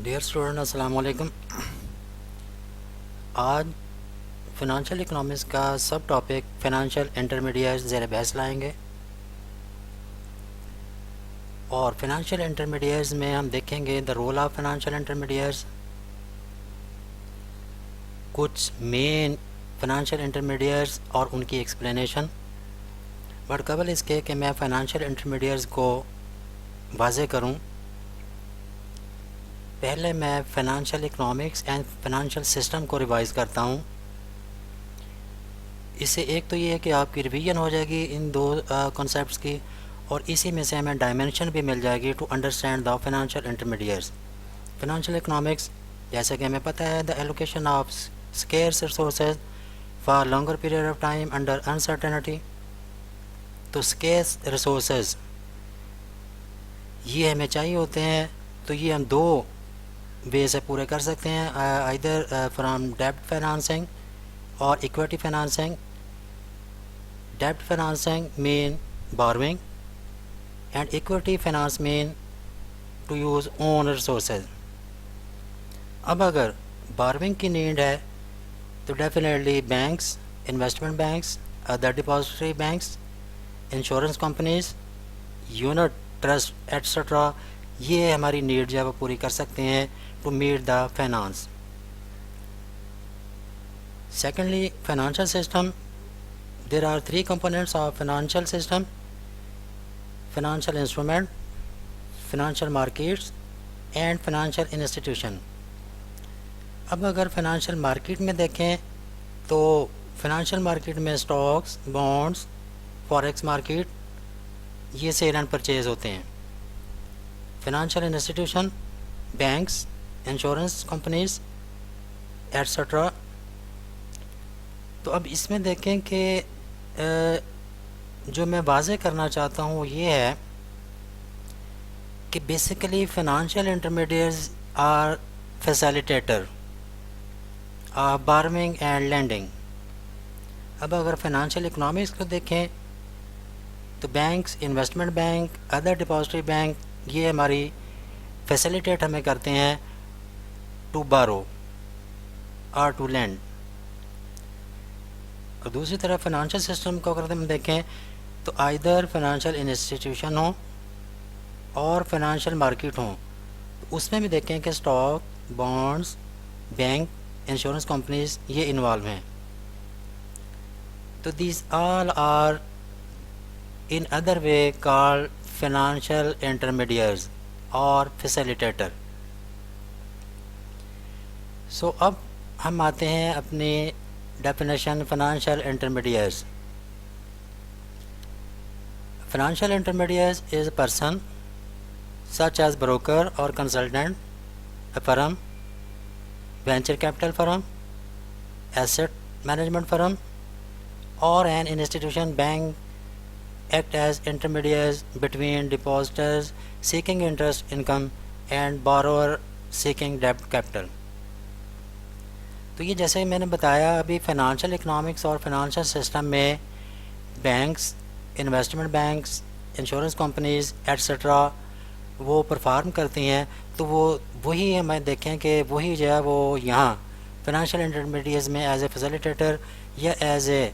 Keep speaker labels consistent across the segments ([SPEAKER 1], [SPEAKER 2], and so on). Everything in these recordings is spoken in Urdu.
[SPEAKER 1] ڈیئر اسٹوڈنٹ السلام علیکم. آج فنانشیل اکنامکس کا سب ٹاپک فنانشیل انٹرمیڈیٹس زیر بحث لائیں گے، اور فنانشیل انٹرمیڈیٹس میں ہم دیکھیں گے دا رول آف فنانشیل انٹرمیڈیٹس، کچھ مین فنانشیل انٹرمیڈیٹس اور ان کی ایکسپلینیشن. بٹ قبل اس کے کہ میں فنانشیل انٹرمیڈیٹس کو واضح کروں، پہلے میں financial economics and financial system کو ریوائز کرتا ہوں. اس سے ایک تو یہ ہے کہ آپ کی ریویژن ہو جائے گی ان دو کانسیپٹس کی، اور اسی میں سے ہمیں ڈائمینشن بھی مل جائے گی to understand the financial intermediates. Financial economics جیسا کہ ہمیں پتہ ہے the allocation of scarce resources for longer period of time under uncertainty. تو اسکیئرس ریسورسز یہ ہمیں چاہیے ہوتے ہیں، تو یہ ہم دو وے سے پورے کر سکتے ہیں، آئدر فرام ڈیبٹ فائنانسنگ اور ایکویٹی فائنانسنگ. ڈیبٹ financing mean borrowing and equity finance mean to use own resources. اب اگر بارونگ کی نیڈ ہے تو definitely banks, investment banks, other depository banks, insurance companies, unit trust etcetera, یہ ہماری نیڈ جو ہے وہ پوری کر سکتے ہیں to meet the finance. Secondly, financial system. There are three components of financial system: financial instrument, financial markets and financial institution. اب اگر فائنانشیل مارکیٹ میں دیکھیں تو فائنانشیل مارکیٹ میں اسٹاکس، بانڈس، فاریکس مارکیٹ، یہ سیل اینڈ پرچیز ہوتے ہیں. Financial institution, banks, insurance companies etcetera. تو اب اس میں دیکھیں کہ جو میں واضح کرنا چاہتا ہوں وہ یہ ہے کہ basically financial intermediates are facilitator of borrowing and lending. اب اگر فائنانشیل اکنامکس کو دیکھیں تو banks, investment bank, other depository bank, یہ ہماری فیسیلیٹیٹ ہمیں کرتے ہیں ٹو بارو اور ٹو لینڈ. اور دوسری طرف فائنانشیل سسٹم کو اگر ہم دیکھیں تو آئدر فائنانشیل انسٹیٹیوشن ہوں اور فائنانشیل مارکیٹ ہوں، تو اس میں بھی دیکھیں کہ stock, bonds, bank, insurance companies یہ انوالو ہیں. تو these all are in other way call financial intermediates اور فیسیلیٹیٹر. سو اب ہم آتے ہیں اپنی definition financial intermediates. Financial intermediaries is a person such as broker or consultant, a firm, venture capital firm, asset management firm, or an institution bank act as intermediaries between depositors seeking interest income and borrower seeking debt capital. تو یہ جیسے میں نے بتایا ابھی فائنانشیل اکنامکس اور فائنانشیل سسٹم میں banks, investment banks, insurance companies etcetera وہ پرفارم کرتی ہیں. تو وہی ہمیں دیکھیں کہ وہی جو ہے وہ یہاں فائنانشیل انٹرمیڈیٹس میں ایز اے فیسیلیٹیٹر یا ایز اے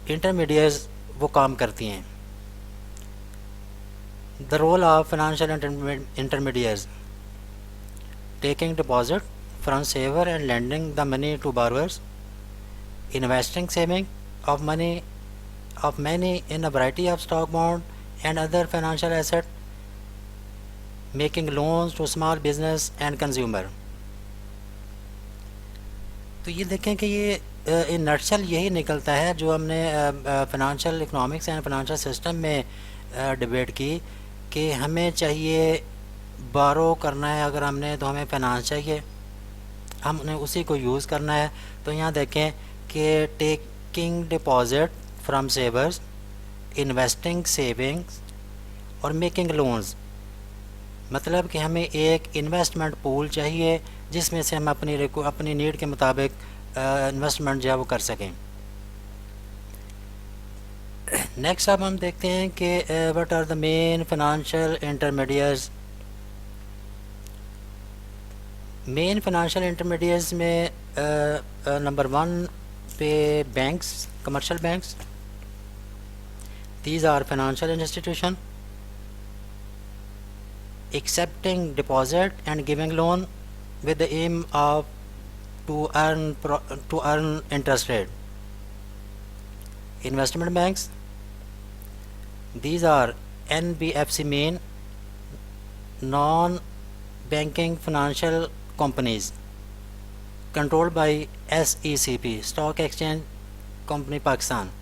[SPEAKER 1] انٹرمیڈیٹس وہ کام کرتی ہیں. The role of financial intermediates: taking deposit from saver and lending the money to borrowers, investing saving of money in a variety of stock, bond and other financial asset, making loans to small business and consumer. تو یہ دیکھیں کہ یہ ان نٹشل یہی نکلتا ہے جو ہم نے financial economics and financial system میں ڈبیٹ کی کہ ہمیں چاہیے بارو کرنا ہے اگر ہم نے تو ہمیں فائنانس چاہیے، ہم نے اسی کو یوز کرنا ہے. تو یہاں دیکھیں کہ taking deposit from savers, investing savings اور میکنگ لونز، مطلب کہ ہمیں ایک انویسٹمنٹ پول چاہیے جس میں سے ہم اپنی نیڈ کے مطابق انویسٹمنٹ جو ہے وہ کر سکیں. نیکسٹ اب ہم دیکھتے ہیں کہ what are the main financial intermediates. Main financial intermediates میں نمبر 1 پہ banks, commercial banks. These are financial institution accepting deposit and giving loan with the aim of to earn interest rate. Investment banks, these are NBFC main non-banking financial companies controlled by SECP, Stock Exchange Company Pakistan.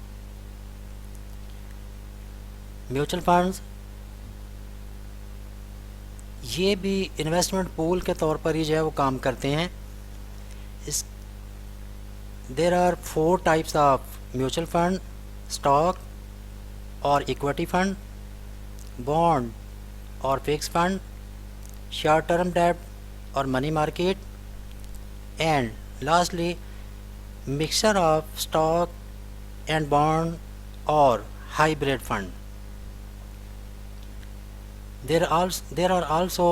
[SPEAKER 1] Mutual funds, یہ بھی انویسٹمنٹ پول کے طور پر ہی جو ہے وہ کام کرتے ہیں. There are 4 types of mutual fund: stock اور ایکویٹی فنڈ، بانڈ اور fix fund, short term debt اور money market, and lastly mixture of stock and bond اور hybrid fund. There are also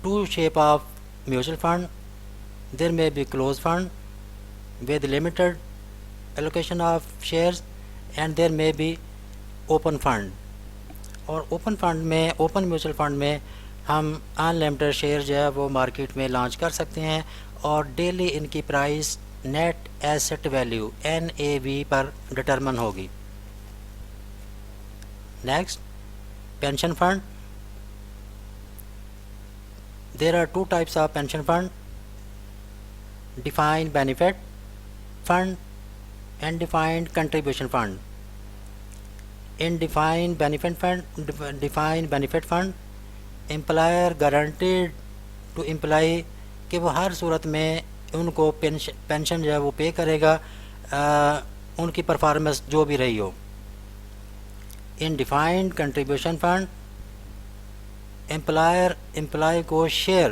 [SPEAKER 1] 2 shape of mutual fund. There may be closed fund with limited allocation of shares, and there may be open fund. اور open fund میں, open mutual fund میں ہم unlimited شیئر جو ہے وہ مارکیٹ میں لانچ کر سکتے ہیں اور ڈیلی ان کی price net asset value NAV پر ڈٹرمن ہوگی. Next pension fund. There are 2 types of pension fund: defined benefit fund and defined contribution fund. In defined benefit fund, employer guaranteed to employee کہ وہ ہر صورت میں ان کو پینشن جو ہے وہ پے کرے گا ان کی پرفارمنس جو بھی رہی ہو. ان ڈیفائنڈ کنٹریبیوشن فنڈ امپلائی کو شیئر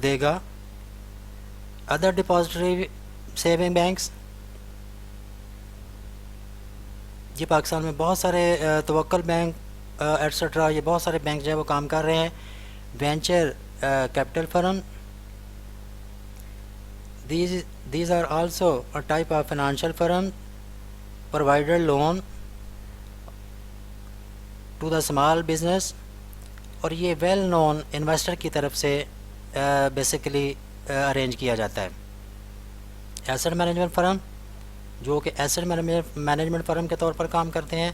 [SPEAKER 1] دے گا. ادر ڈپازٹری سیونگ بینکس، یہ پاکستان میں بہت سارے توکل بینک ایٹسٹرا، یہ بہت سارے بینک جو ہے وہ کام کر رہے ہیں. Venture capital firm, these are also a type of financial firm provided loan to the small business، اور یہ ویل نون انویسٹر کی طرف سے بیسیکلی ارینج کیا جاتا ہے. ایسٹ مینجمنٹ فرم، جو کہ ایسٹ مینجمنٹ فرم کے طور پر کام کرتے ہیں،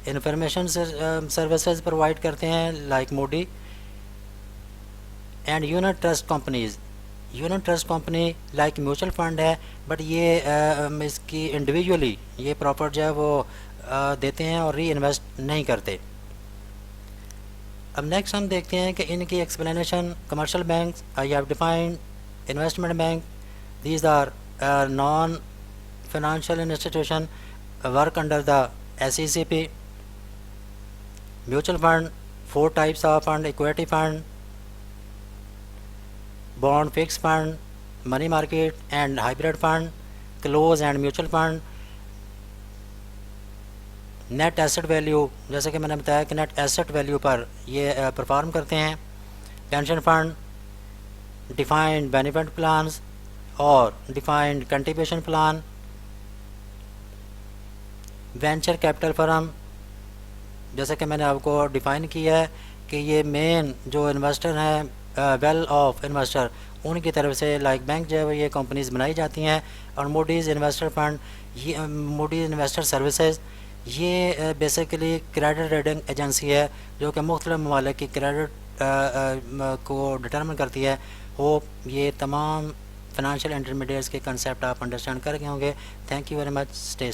[SPEAKER 1] انفارمیشن سروسز پرووائڈ کرتے ہیں like Moody. And unit trust companies, unit trust company like mutual fund ہے، بٹ یہ اس کی انڈیویجولی یہ پراپرٹ جو ہے وہ دیتے ہیں اور ری انویسٹ نہیں کرتے. اب نیکسٹ ہم دیکھتے ہیں کہ ان کی explanation. Commercial banks I have defined. Investment bank, these are non financial institution work under the SECP. Mutual fund 4 types of fund: equity fund, bond fix fund, money market and hybrid fund. Close end mutual fund net asset value, جیسے کہ میں نے بتایا کہ نیٹ ایسٹ ویلیو پر یہ پرفارم کرتے ہیں. Pension fund, defined benefit plans اور defined contribution plan. Venture capital firm, جیسے کہ میں نے آپ کو ڈیفائن کیا ہے کہ یہ مین جو انویسٹر ہیں، ویل آف انویسٹر، ان کی طرف سے لائک بینک جو ہے یہ کمپنیز بنائی جاتی ہیں. اور موڈیز انویسٹر فنڈ، یہ موڈیز انویسٹر سروسز، یہ بیسیکلی کریڈٹ ریٹنگ ایجنسی ہے جو کہ مختلف ممالک کی کریڈٹ کو ڈٹرمن کرتی ہے. ہوپ یہ تمام فائنانشیل انٹرمیڈیٹس کے کنسیپٹ آپ انڈرسٹینڈ کر گئے ہوں گے. Thank you very much. Stay